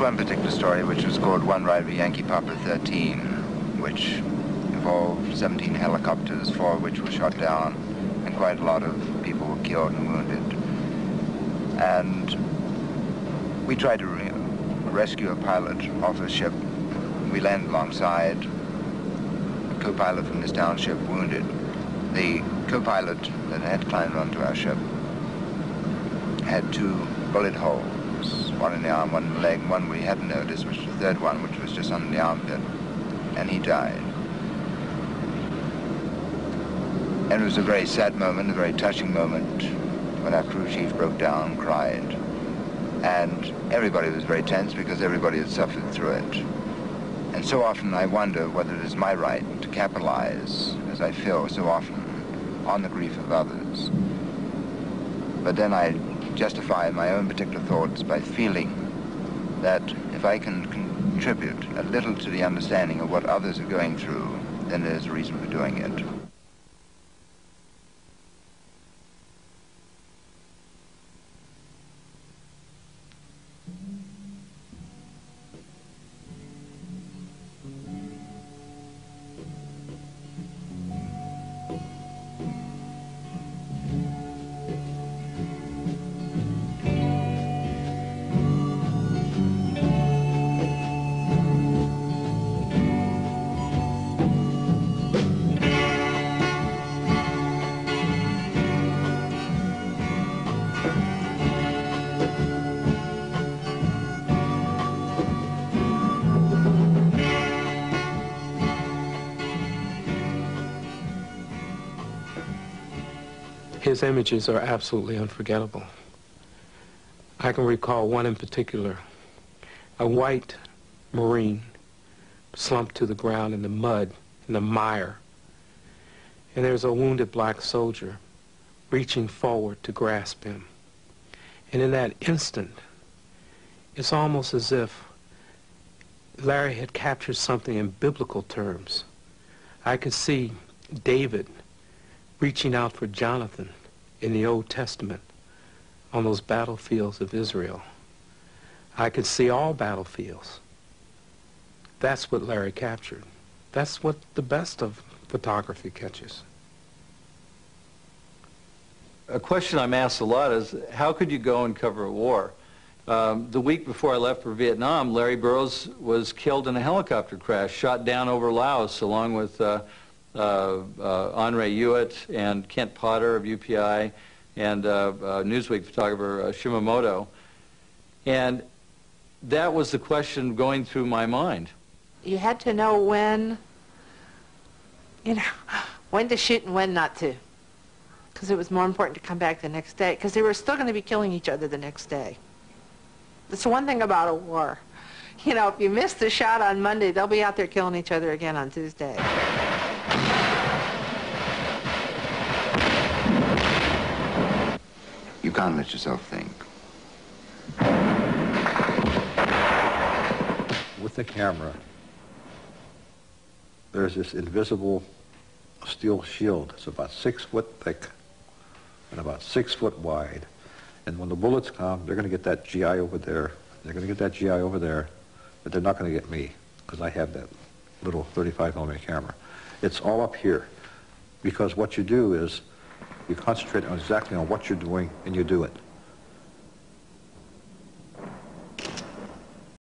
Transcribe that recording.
one particular story which was called One Ride with Yankee Papa 13, which involved 17 helicopters, 4 of which were shot down, and quite a lot of people were killed and wounded. And we tried to rescue a pilot off a ship. We landed alongside. A co-pilot from this down ship wounded. The co-pilot that had climbed onto our ship had 2 bullet holes, one in the arm, one in the leg, one we hadn't noticed, which was the third one, which was just under the armpit, and he died. And it was a very sad moment, a very touching moment, when our crew chief broke down and cried. And everybody was very tense because everybody had suffered through it. And so often I wonder whether it is my right to capitalize, as I feel so often, on the grief of others. But then I justify my own particular thoughts by feeling that if I can contribute a little to the understanding of what others are going through, then there's a reason for doing it. His images are absolutely unforgettable. I can recall one in particular, a white Marine slumped to the ground in the mud, in the mire, and there's a wounded black soldier reaching forward to grasp him. And in that instant, it's almost as if Larry had captured something in biblical terms. I could see David reaching out for Jonathan in the Old Testament on those battlefields of Israel. I could see all battlefields. That's what Larry captured. That's what the best of photography catches. A question I'm asked a lot is, how could you go and cover a war? The week before I left for Vietnam, Larry Burroughs was killed in a helicopter crash, shot down over Laos, along with Andre Hewitt and Kent Potter of UPI and Newsweek photographer Shimamoto. And that was the question going through my mind. You had to know when, when to shoot and when not to. Because it was more important to come back the next day, because they were still going to be killing each other the next day. That's one thing about a war. You know, if you miss the shot on Monday, they'll be out there killing each other again on Tuesday. You can't let yourself think. With the camera, there's this invisible steel shield. It's about 6 foot thick and about 6 foot wide. And when the bullets come, they're going to get that GI over there. They're going to get that GI over there, but they're not going to get me because I have that little 35 millimeter camera. It's all up here because what you do is you concentrate on exactly on what you're doing and you do it.